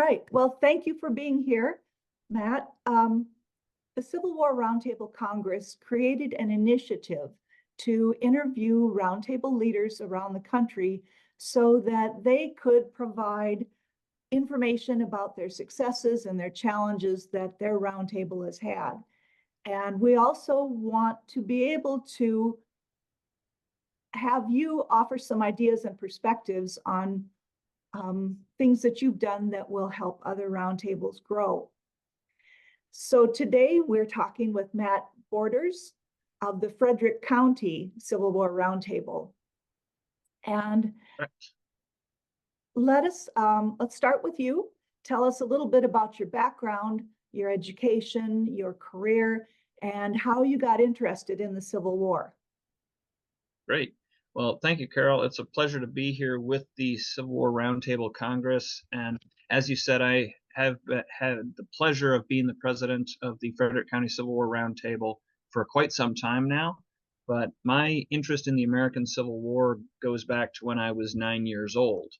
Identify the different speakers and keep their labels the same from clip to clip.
Speaker 1: right. Well, thank you for being here, Matt. The Civil War Roundtable Congress created an initiative to interview roundtable leaders around the country so that they could provide information about their successes and their challenges that their roundtable has had. And we also want to be able to have you offer some ideas and perspectives on things that you've done that will help other roundtables grow. So today we're talking with Matt Borders of the Frederick County Civil War Roundtable. And let's start with you. Tell us a little bit about your background, your education, your career, and how you got interested in the Civil War.
Speaker 2: Great. Well, thank you, Carol. It's a pleasure to be here with the Civil War Roundtable Congress. And as you said, I have had the pleasure of being the president of the Frederick County Civil War Roundtable for quite some time now. But my interest in the American Civil War goes back to when I was 9 years old.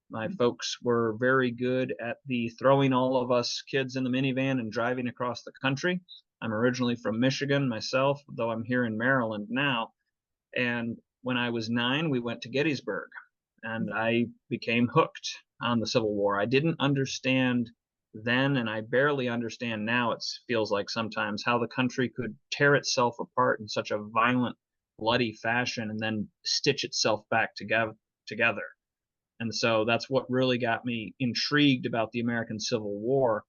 Speaker 2: My folks were very good at the throwing all of us kids in the minivan and driving across the country. I'm originally from Michigan myself, though I'm here in Maryland now. And when I was 9, we went to Gettysburg, and I became hooked on the Civil War. I didn't understand then, and I barely understand now, it feels like sometimes, how the country could tear itself apart in such a violent, bloody fashion and then stitch itself back together. And so that's what really got me intrigued about the American Civil War.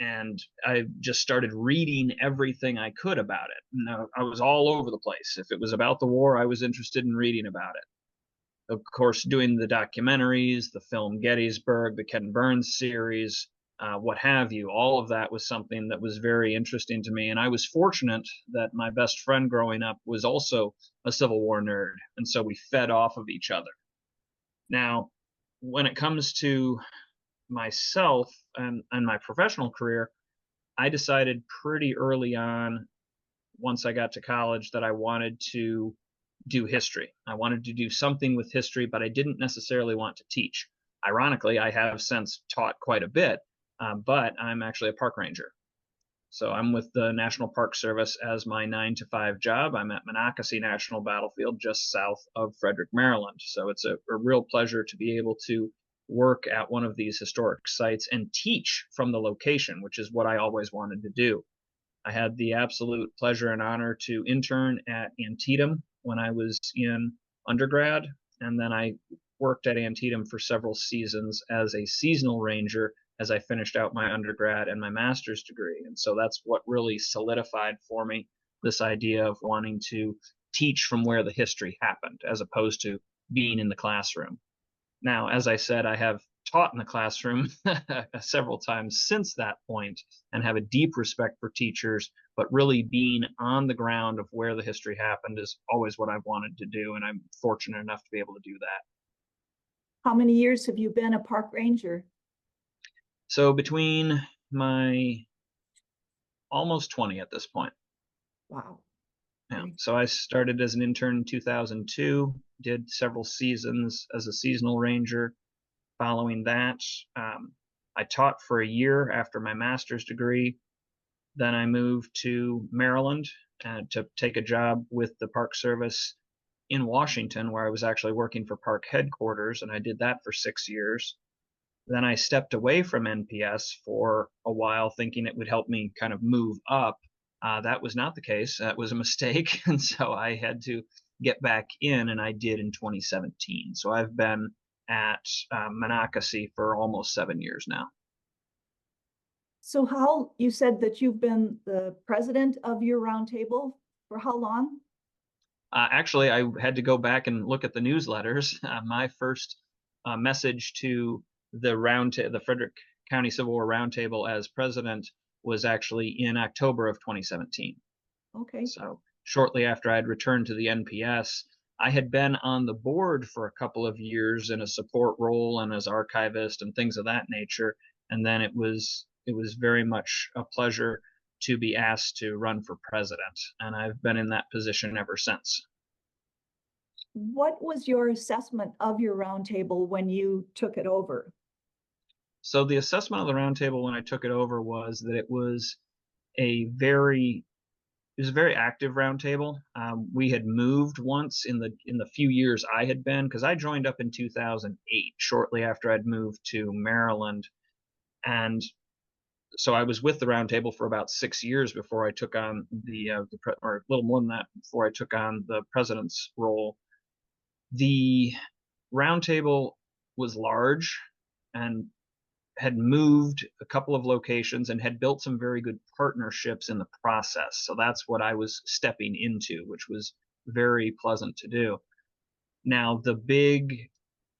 Speaker 2: And I just started reading everything I could about it. And I was all over the place. If it was about the war, I was interested in reading about it. Of course, doing the documentaries, the film Gettysburg, the Ken Burns series, what have you, all of that was something that was very interesting to me. And I was fortunate that my best friend growing up was also a Civil War nerd. And so we fed off of each other. Now, when it comes to myself and my professional career, I decided pretty early on, once I got to college, that I wanted to do history. I wanted to do something with history, but I didn't necessarily want to teach. Ironically, I have since taught quite a bit, but I'm actually a park ranger. So I'm with the National Park Service as my 9-to-5 job. I'm at Monocacy National Battlefield just south of Frederick, Maryland. So it's a real pleasure to be able to work at one of these historic sites and teach from the location, which is what I always wanted to do. I had the absolute pleasure and honor to intern at Antietam when I was in undergrad, and then I worked at Antietam for several seasons as a seasonal ranger as I finished out my undergrad and my master's degree. And so that's what really solidified for me this idea of wanting to teach from where the history happened, as opposed to being in the classroom. Now, as I said, I have taught in the classroom several times since that point and have a deep respect for teachers, but really being on the ground of where the history happened is always what I've wanted to do, and I'm fortunate enough to be able to do that.
Speaker 1: How many years have you been a park ranger?
Speaker 2: So between my almost 20 at this point.
Speaker 1: Wow.
Speaker 2: Yeah. So I started as an intern in 2002, did several seasons as a seasonal ranger. Following that, I taught for a year after my master's degree. Then I moved to Maryland to take a job with the Park Service in Washington, where I was actually working for park headquarters, and I did that for 6 years. Then I stepped away from NPS for a while, thinking it would help me kind of move up. That was not the case. That was a mistake. And so I had to get back in, and I did in 2017. So I've been at Monocacy for almost 7 years now.
Speaker 1: So you said that you've been the president of your roundtable for how long?
Speaker 2: Actually, I had to go back and look at the newsletters. My first message to the Frederick County Civil War Roundtable as president was actually in October of 2017.
Speaker 1: Okay.
Speaker 2: So shortly after I'd returned to the NPS, I had been on the board for a couple of years in a support role and as archivist and things of that nature. And then it was very much a pleasure to be asked to run for president. And I've been in that position ever since.
Speaker 1: What was your assessment of your roundtable when you took it over?
Speaker 2: So the assessment of the roundtable when I took it over was that it was a very active roundtable. We had moved once in the few years I had been, because I joined up in 2008, shortly after I'd moved to Maryland, and so I was with the roundtable for about 6 years before I took on or a little more than that, before I took on the president's role. The roundtable was large and had moved a couple of locations and had built some very good partnerships in the process. So that's what I was stepping into, which was very pleasant to do. Now, the big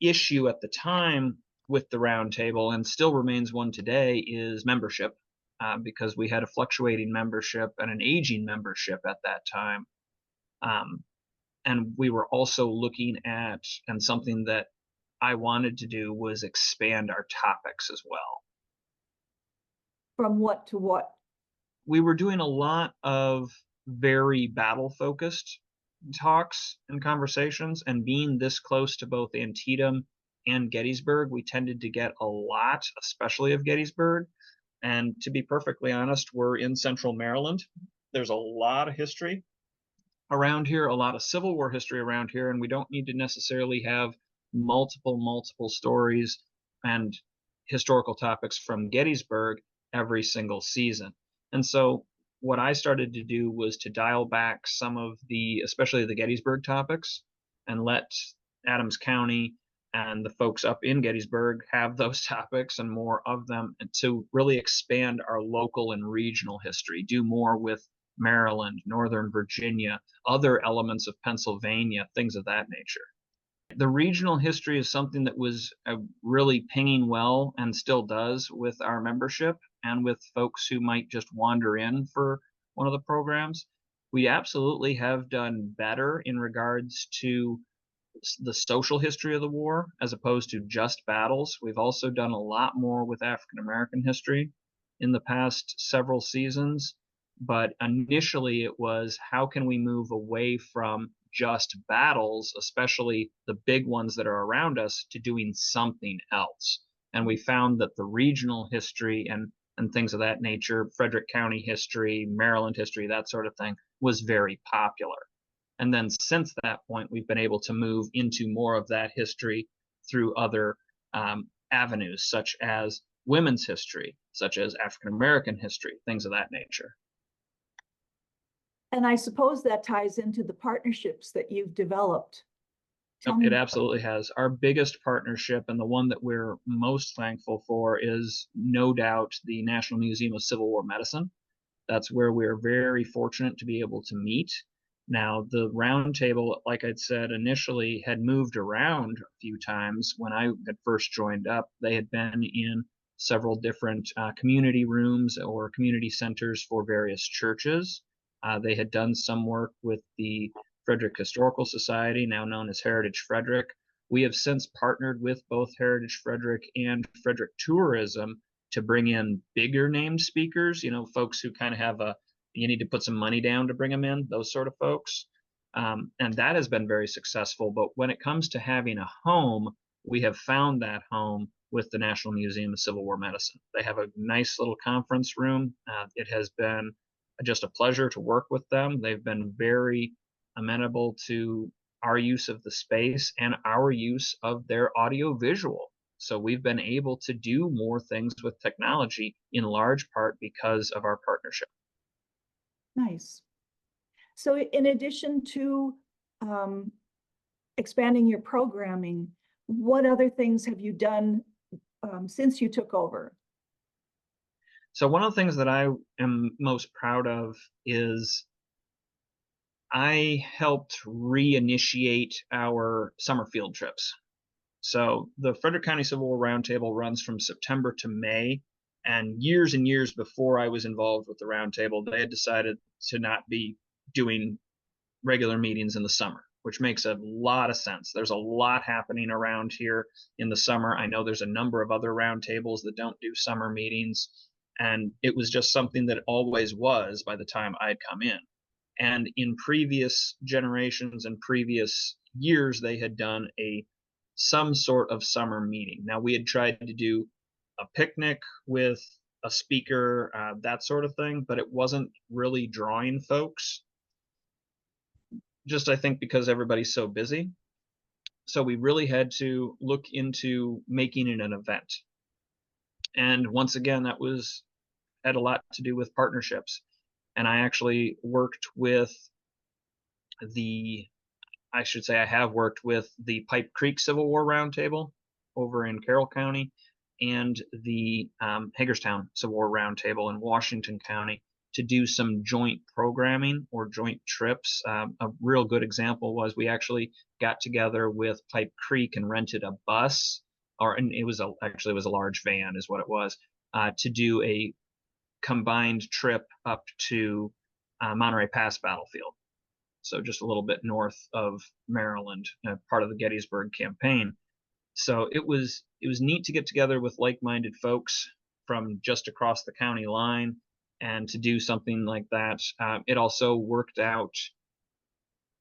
Speaker 2: issue at the time with the roundtable, and still remains one today, is membership, because we had a fluctuating membership and an aging membership at that time. And we were also looking at, and something that I wanted to do was expand our topics as well.
Speaker 1: From what to what?
Speaker 2: We were doing a lot of very battle focused talks and conversations, and being this close to both Antietam and Gettysburg, we tended to get a lot, especially of Gettysburg. And to be perfectly honest, we're in central Maryland. There's a lot of history around here, a lot of Civil War history around here, and we don't need to necessarily have multiple stories and historical topics from Gettysburg every single season. And so what I started to do was to dial back some of especially the Gettysburg topics, and let Adams County and the folks up in Gettysburg have those topics and more of them, and to really expand our local and regional history, do more with Maryland, Northern Virginia, other elements of Pennsylvania, things of that nature. The regional history is something that was really pinging well, and still does, with our membership and with folks who might just wander in for one of the programs. We absolutely have done better in regards to the social history of the war as opposed to just battles. We've also done a lot more with African American history in the past several seasons. But initially it was, how can we move away from just battles, especially the big ones that are around us, to doing something else? And we found that the regional history and things of that nature, Frederick County history, Maryland history, that sort of thing, was very popular. And then since that point, we've been able to move into more of that history through other avenues, such as women's history, such as African American history, things of that nature.
Speaker 1: And I suppose that ties into the partnerships that you've developed.
Speaker 2: It absolutely has. Our biggest partnership, and the one that we're most thankful for, is no doubt the National Museum of Civil War Medicine. That's where we're very fortunate to be able to meet. Now, the roundtable, like I'd said initially, had moved around a few times. When I had first joined up, they had been in several different community rooms or community centers for various churches. They had done some work with the Frederick Historical Society, now known as Heritage Frederick. We have since partnered with both Heritage Frederick and Frederick Tourism to bring in bigger named speakers, folks who kind of have you need to put some money down to bring them in, those sort of folks. And that has been very successful. But when it comes to having a home, we have found that home with the National Museum of Civil War Medicine. They have a nice little conference room. It has been just a pleasure to work with them. They've been very amenable to our use of the space and our use of their audio visual. So we've been able to do more things with technology, in large part because of our partnership.
Speaker 1: Nice. So in addition to expanding your programming, what other things have you done since you took over?
Speaker 2: So one of the things that I am most proud of is I helped reinitiate our summer field trips. So the Frederick County Civil War Roundtable runs from September to May, and years before I was involved with the roundtable, they had decided to not be doing regular meetings in the summer, which makes a lot of sense. There's a lot happening around here in the summer. I know there's a number of other roundtables that don't do summer meetings, and it was just something that always was by the time I'd come in. And in previous generations and previous years, they had done some sort of summer meeting. Now, we had tried to do a picnic with a speaker, that sort of thing, but it wasn't really drawing folks. Just I think because everybody's so busy. So we really had to look into making it an event. And once again, that had a lot to do with partnerships. And I actually worked with I should say I have worked with the Pipe Creek Civil War Roundtable over in Carroll County and the Hagerstown Civil War Roundtable in Washington County to do some joint programming or joint trips. A real good example was we actually got together with Pipe Creek and rented a bus, and it was actually it was a large van, is what it was, to do a combined trip up to Monterey Pass Battlefield. So just a little bit north of Maryland, part of the Gettysburg campaign. So it was neat to get together with like-minded folks from just across the county line and to do something like that. It also worked out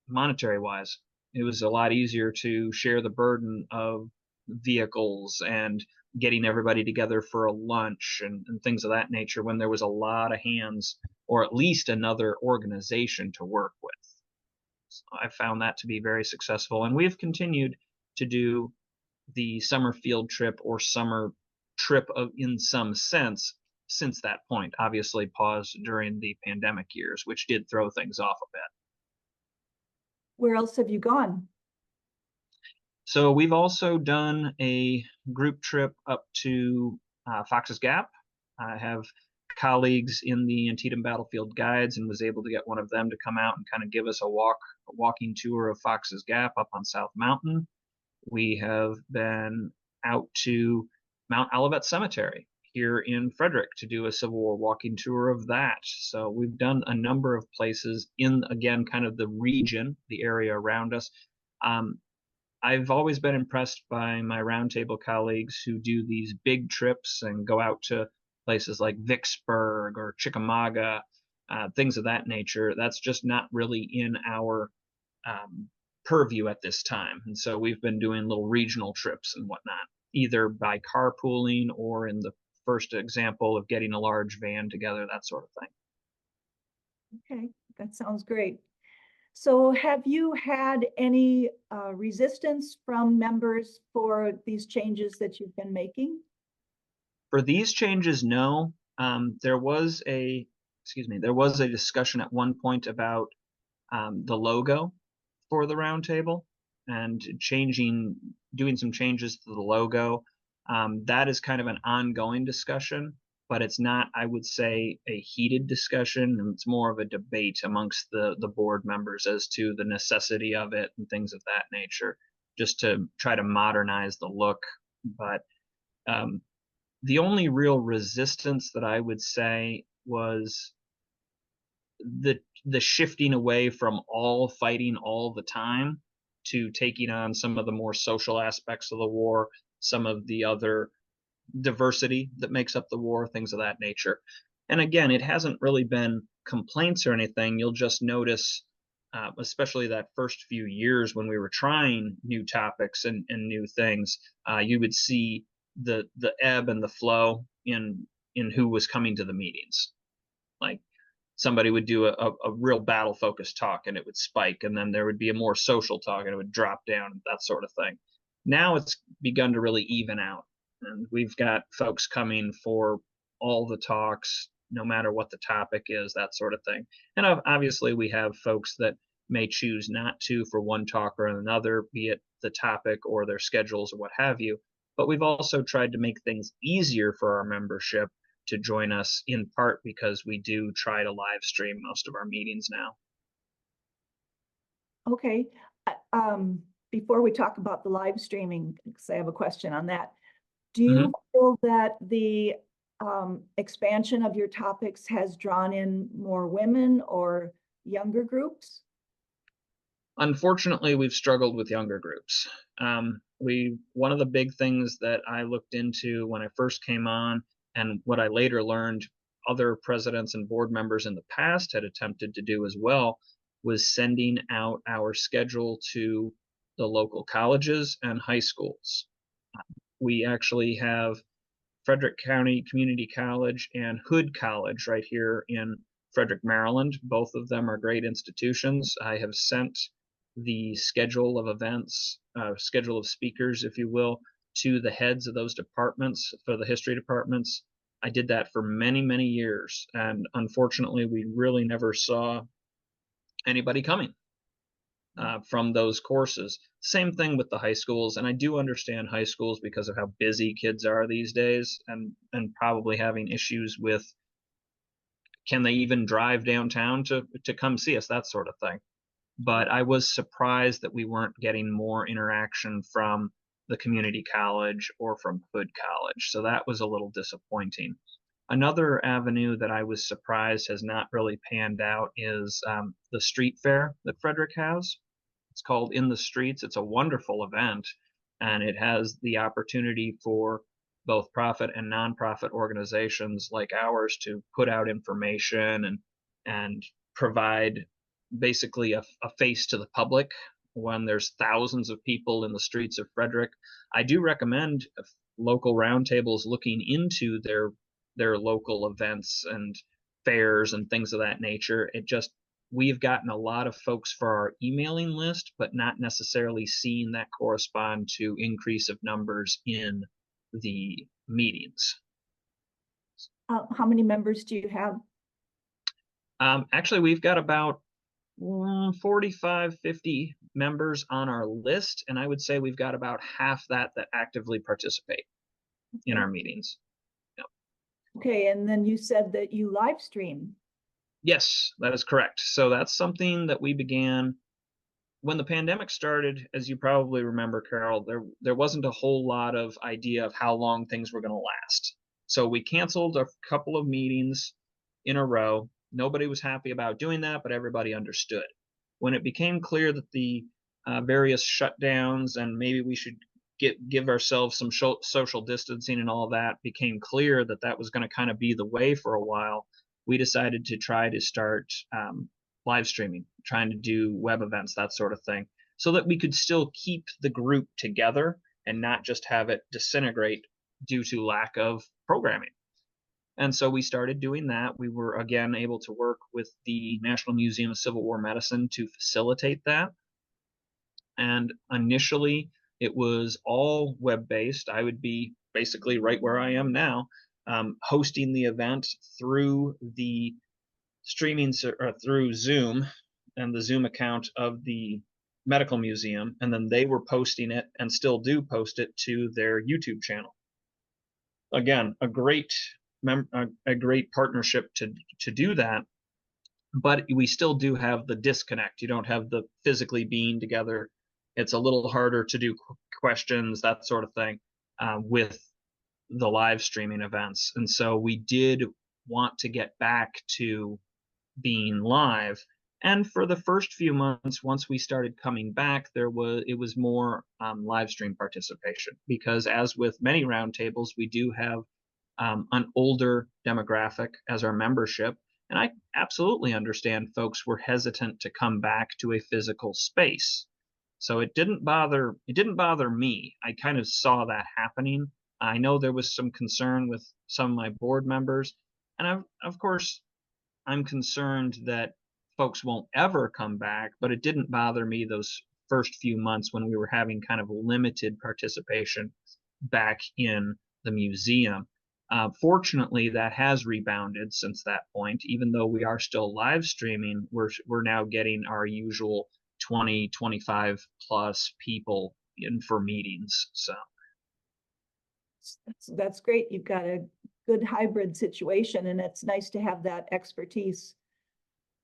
Speaker 2: monetary wise. It was a lot easier to share the burden of vehicles and getting everybody together for a lunch and things of that nature when there was a lot of hands or at least another organization to work with. So I found that to be very successful, and we've continued to do the summer field trip or summer trip in some sense since that point. Obviously paused during the pandemic years, which did throw things off a bit.
Speaker 1: Where else have you gone?
Speaker 2: So we've also done a group trip up to Fox's Gap. I have colleagues in the Antietam Battlefield Guides and was able to get one of them to come out and kind of give us a walking tour of Fox's Gap up on South Mountain. We have been out to Mount Olivet Cemetery here in Frederick to do a Civil War walking tour of that. So we've done a number of places in, again, kind of the region, the area around us. I've always been impressed by my roundtable colleagues who do these big trips and go out to places like Vicksburg or Chickamauga, things of that nature. That's just not really in our purview at this time. And so we've been doing little regional trips and whatnot, either by carpooling or in the first example of getting a large van together, that sort of thing.
Speaker 1: Okay, that sounds great. So have you had any resistance from members for these changes that you've been making?
Speaker 2: For these changes, no. There was a discussion at one point about the logo for the roundtable and doing some changes to the logo. That is kind of an ongoing discussion, but it's not, I would say, a heated discussion. And it's more of a debate amongst the board members as to the necessity of it and things of that nature, just to try to modernize the look. But the only real resistance that I would say was the shifting away from all fighting all the time to taking on some of the more social aspects of the war, some of the other diversity that makes up the war, things of that nature. And again, it hasn't really been complaints or anything. You'll just notice, especially that first few years when we were trying new topics and new things, you would see the ebb and the flow in who was coming to the meetings. Like somebody would do a real battle focused talk and it would spike, and then there would be a more social talk and it would drop down, that sort of thing. Now it's begun to really even out, and we've got folks coming for all the talks, no matter what the topic is, that sort of thing. And obviously we have folks that may choose not to for one talk or another, be it the topic or their schedules or what have you. But we've also tried to make things easier for our membership to join us, in part because we do try to live stream most of our meetings now.
Speaker 1: Okay. Before we talk about the live streaming, because I have a question on that, do you feel that the expansion of your topics has drawn in more women or younger groups?
Speaker 2: Unfortunately, we've struggled with younger groups. One of the big things that I looked into when I first came on, and what I later learned other presidents and board members in the past had attempted to do as well, was sending out our schedule to the local colleges and high schools. We actually have Frederick County Community College and Hood College right here in Frederick, Maryland. Both of them are great institutions. I have sent the schedule of events, schedule of speakers, if you will, to the heads of those departments, for the history departments. I did that for many, many years, and unfortunately, we really never saw anybody coming from those courses. Same thing with the high schools, and I do understand high schools because of how busy kids are these days, and probably having issues with, can they even drive downtown to come see us, that sort of thing. But I was surprised that we weren't getting more interaction from the community college or from Hood College. So that was a little disappointing. Another avenue that I was surprised has not really panned out is the street fair that Frederick has. It's called In the Streets. It's a wonderful event, and it has the opportunity for both profit and nonprofit organizations like ours to put out information and provide basically a face to the public when there's thousands of people in the streets of Frederick. I do recommend local roundtables looking into their local events and fairs and things of that nature. We've gotten a lot of folks for our emailing list, but not necessarily seeing that correspond to increase of numbers in the meetings.
Speaker 1: How many members do you have?
Speaker 2: Actually, we've got about 45, 50 members on our list, and I would say we've got about half that actively participate in our meetings. Yep.
Speaker 1: Okay, and then you said that you live stream.
Speaker 2: Yes, that is correct. So that's something that we began when the pandemic started. As you probably remember, Carol, there wasn't a whole lot of idea of how long things were going to last. So we canceled a couple of meetings in a row. Nobody was happy about doing that, but everybody understood. When it became clear that the various shutdowns and maybe we should give ourselves some social distancing and all that became clear that that was going to kind of be the way for a while, we decided to try to start live streaming, trying to do web events, that sort of thing, so that we could still keep the group together and not just have it disintegrate due to lack of programming. And so we started doing that. We were again able to work with the National Museum of Civil War Medicine to facilitate that. And initially, it was all web-based. I would be basically right where I am now, hosting the event through the streaming or through Zoom and the Zoom account of the medical museum, and then they were posting it and still do post it to their YouTube channel. Again, a great partnership to do that, but we still do have the disconnect. You don't have the physically being together. It's a little harder to do questions, that sort of thing, with the live streaming events. And so we did want to get back to being live. And for the first few months, once we started coming back, it was more live stream participation, because as with many roundtables, we do have an older demographic as our membership. And I absolutely understand folks were hesitant to come back to a physical space. So it didn't bother me. I kind of saw that happening. I know there was some concern with some of my board members, and of course I'm concerned that folks won't ever come back, but it didn't bother me those first few months when we were having kind of limited participation back in the museum. Fortunately, that has rebounded since that point. Even though we are still live streaming, we're now getting our usual 20, 25 plus people in for meetings. So
Speaker 1: that's great. You've got a good hybrid situation, and it's nice to have that expertise.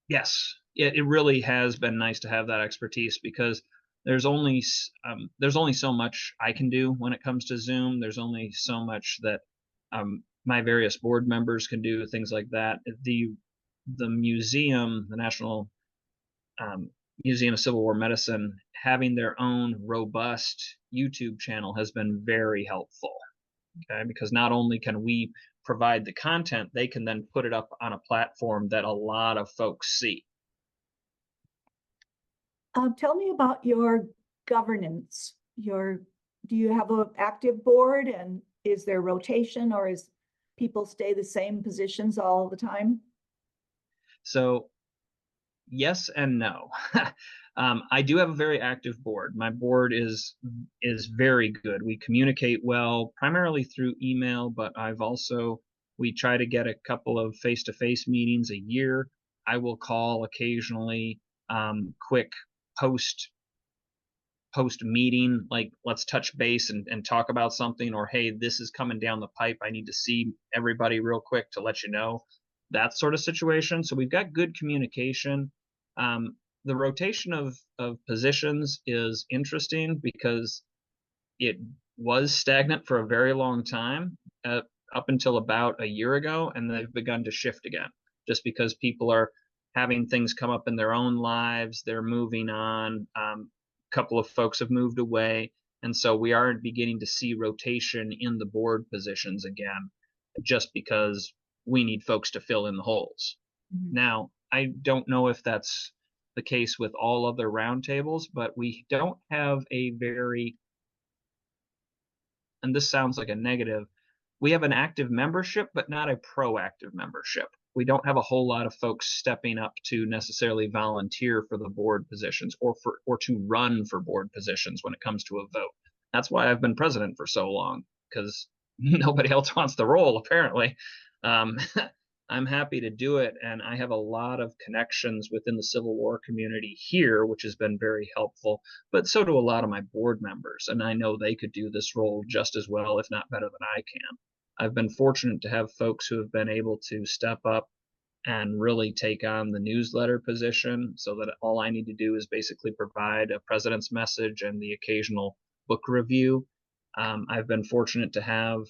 Speaker 2: Yes, it really has been nice to have that expertise, because there's only so much I can do when it comes to Zoom. There's only so much that my various board members can do, things like that. The museum, the National Museum of Civil War Medicine, having their own robust YouTube channel has been very helpful. Okay, because not only can we provide the content, they can then put it up on a platform that a lot of folks see.
Speaker 1: Tell me about your governance. Do you have an active board, and is there rotation, or is people stay the same positions all the time?
Speaker 2: So yes and no. I do have a very active board. My board is very good. We communicate well, primarily through email, but we try to get a couple of face-to-face meetings a year. I will call occasionally, quick post meeting, like let's touch base and talk about something, or hey, this is coming down the pipe. I need to see everybody real quick to let you know, that sort of situation. So we've got good communication. The rotation of positions is interesting because it was stagnant for a very long time, up until about a year ago, and they've begun to shift again, just because people are having things come up in their own lives. They're moving on. Couple of folks have moved away, and so we are beginning to see rotation in the board positions again, just because we need folks to fill in the holes.
Speaker 1: Mhm.
Speaker 2: Now, I don't know if that's the case with all other roundtables, but we don't have a very, and this sounds like a negative, we have an active membership, but not a proactive membership. We don't have a whole lot of folks stepping up to necessarily volunteer for the board positions, or to run for board positions when it comes to a vote. That's why I've been president for so long, because nobody else wants the role, apparently. Um, I'm happy to do it, and I have a lot of connections within the Civil War community here, which has been very helpful, but so do a lot of my board members, and I know they could do this role just as well, if not better than I can. I've been fortunate to have folks who have been able to step up and really take on the newsletter position, so that all I need to do is basically provide a president's message and the occasional book review. I've been fortunate to have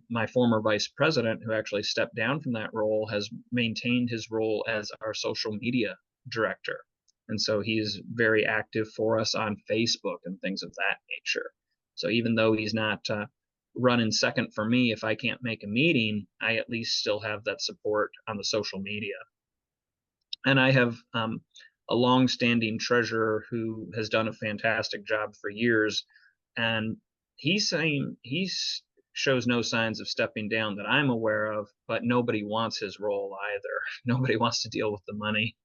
Speaker 2: my former vice president, who actually stepped down from that role, has maintained his role as our social media director. And so he's very active for us on Facebook and things of that nature. So even though he's not running second for me, if I can't make a meeting, I at least still have that support on the social media. And I have a long-standing treasurer who has done a fantastic job for years, and he's saying shows no signs of stepping down that I'm aware of, but nobody wants his role either. Nobody wants to deal with the money.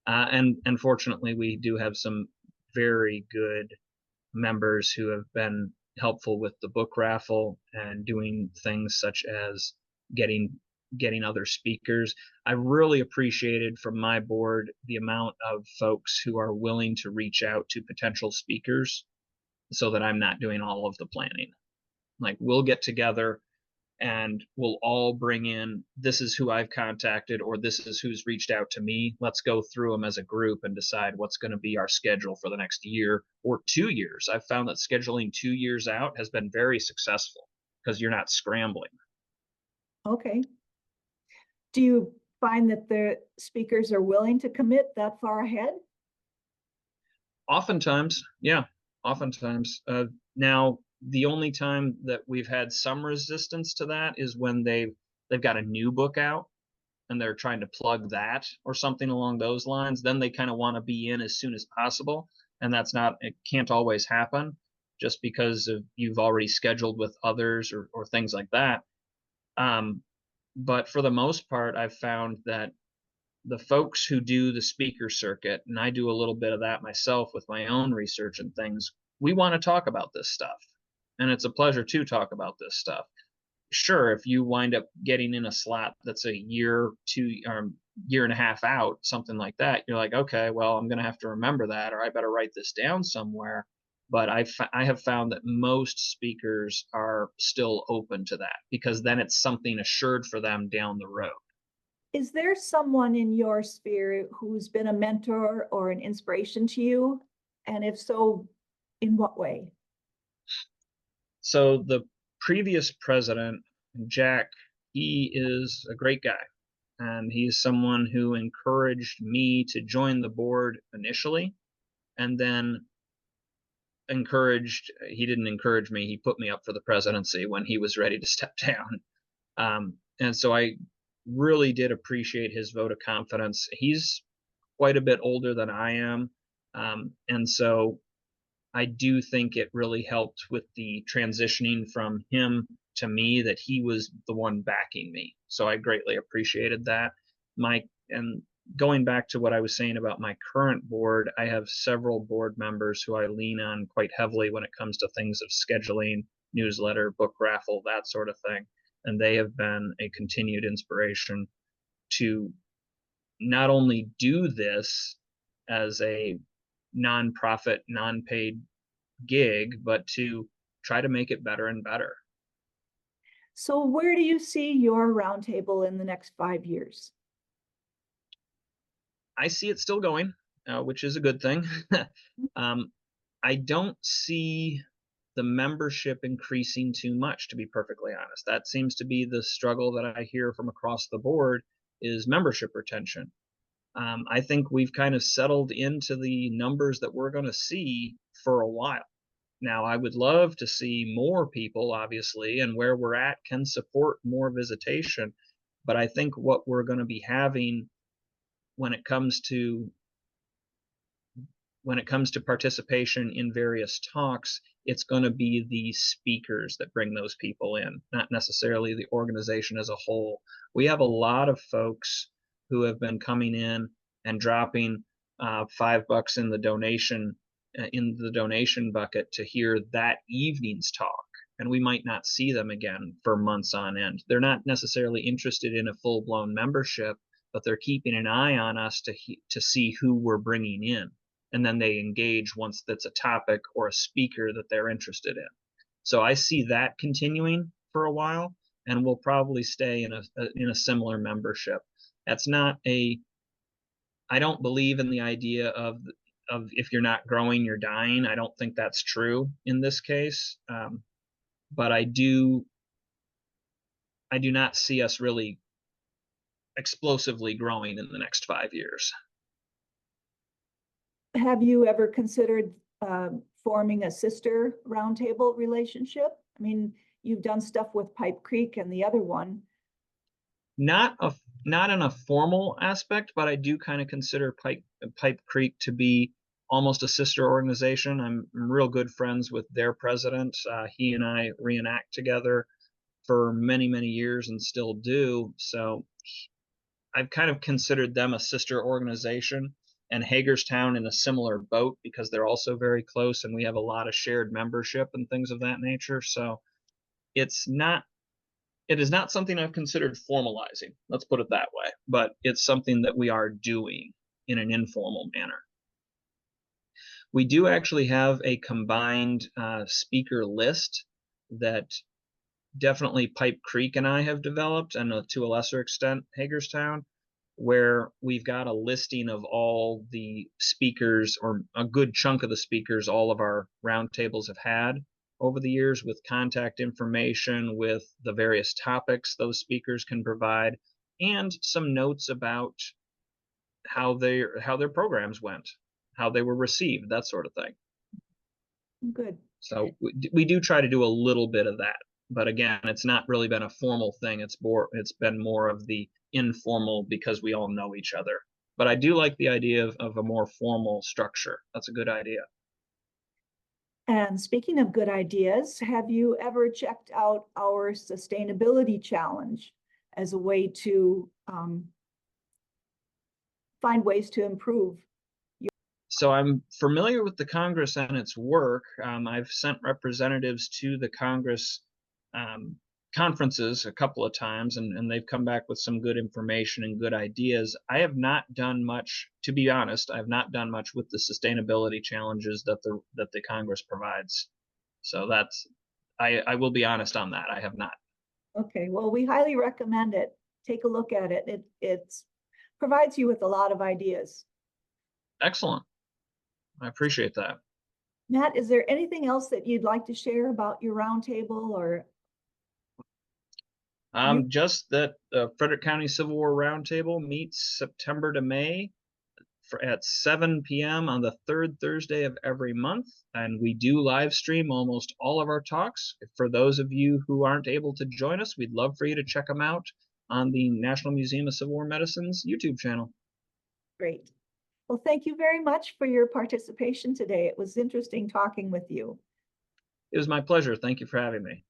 Speaker 2: And fortunately, we do have some very good members who have been helpful with the book raffle and doing things such as getting other speakers. I really appreciated from my board the amount of folks who are willing to reach out to potential speakers, so that I'm not doing all of the planning. Like, we'll get together and we'll all bring in, this is who I've contacted, or this is who's reached out to me. Let's go through them as a group and decide what's going to be our schedule for the next year or 2 years. I've found that scheduling 2 years out has been very successful, because you're not scrambling.
Speaker 1: Okay. Do you find that the speakers are willing to commit that far ahead?
Speaker 2: Oftentimes, yeah, oftentimes. Now, the only time that we've had some resistance to that is when they've got a new book out and they're trying to plug that or something along those lines. Then they kind of want to be in as soon as possible, and it can't always happen, just because you've already scheduled with others or things like that. But for the most part, I've found that the folks who do the speaker circuit, and I do a little bit of that myself with my own research and things, we want to talk about this stuff. And it's a pleasure to talk about this stuff. Sure, if you wind up getting in a slot that's a year, year and a half out, something like that, you're like, okay, well, I'm going to have to remember that, or I better write this down somewhere. But I have found that most speakers are still open to that, because then it's something assured for them down the road.
Speaker 1: Is there someone in your sphere who's been a mentor or an inspiration to you? And if so, in what way?
Speaker 2: So the previous president, Jack, he is a great guy. And he's someone who encouraged me to join the board initially, and then he didn't encourage me, he put me up for the presidency when he was ready to step down. And so I really did appreciate his vote of confidence. He's quite a bit older than I am. And so I do think it really helped with the transitioning from him to me, that he was the one backing me. So I greatly appreciated that. And going back to what I was saying about my current board, I have several board members who I lean on quite heavily when it comes to things of scheduling, newsletter, book raffle, that sort of thing. And they have been a continued inspiration to not only do this as a nonprofit, non-paid gig, but to try to make it better and better.
Speaker 1: So where do you see your roundtable in the next 5 years?
Speaker 2: I see it still going, which is a good thing. I don't see the membership increasing too much, to be perfectly honest. That seems to be the struggle that I hear from across the board, is membership retention. I think we've kind of settled into the numbers that we're going to see for a while. Now, I would love to see more people, obviously, and where we're at can support more visitation. But I think what we're going to be having when it comes to participation in various talks, it's going to be the speakers that bring those people in, not necessarily the organization as a whole. We have a lot of folks who have been coming in and dropping $5 in the donation bucket to hear that evening's talk, and we might not see them again for months on end. They're not necessarily interested in a full-blown membership, but they're keeping an eye on us to see who we're bringing in, and then they engage once that's a topic or a speaker that they're interested in. So I see that continuing for a while, and we'll probably stay in a similar membership. That's not a I don't believe in the idea of if you're not growing, you're dying. I don't think that's true in this case. But I do not see us really explosively growing in the next 5 years.
Speaker 1: Have you ever considered forming a sister roundtable relationship? I mean, you've done stuff with Pipe Creek and the other one.
Speaker 2: Not in a formal aspect, but I do kind of consider Pipe Creek to be almost a sister organization. I'm real good friends with their president. He and I reenact together for many, many years and still do. So I've kind of considered them a sister organization, and Hagerstown in a similar boat, because they're also very close and we have a lot of shared membership and things of that nature. So it is not something I've considered formalizing, let's put it that way, but it's something that we are doing in an informal manner. We do actually have a combined speaker list that definitely Pipe Creek and I have developed, and to a lesser extent Hagerstown, where we've got a listing of all the speakers, or a good chunk of the speakers all of our roundtables have had over the years, with contact information, with the various topics those speakers can provide, and some notes about how their programs went, how they were received, that sort of thing.
Speaker 1: Good.
Speaker 2: So we do try to do a little bit of that, but again, it's not really been a formal thing. It's been more of the informal, because we all know each other. But I do like the idea of a more formal structure. That's a good idea.
Speaker 1: And speaking of good ideas, have you ever checked out our sustainability challenge as a way to find ways to improve?
Speaker 2: So I'm familiar with the Congress and its work. I've sent representatives to the Congress conferences a couple of times, and they've come back with some good information and good ideas. I have not done much, to be honest. I have not done much with the sustainability challenges that the Congress provides. So I will be honest on that. I have not.
Speaker 1: Okay, well, we highly recommend it. Take a look at it. It provides you with a lot of ideas.
Speaker 2: Excellent. I appreciate that.
Speaker 1: Matt, is there anything else that you'd like to share about your roundtable, or?
Speaker 2: Just that the Frederick County Civil War Roundtable meets September to May at 7 p.m. on the third Thursday of every month, and we do live stream almost all of our talks. For those of you who aren't able to join us, we'd love for you to check them out on the National Museum of Civil War Medicine's YouTube channel.
Speaker 1: Great. Well, thank you very much for your participation today. It was interesting talking with you.
Speaker 2: It was my pleasure. Thank you for having me.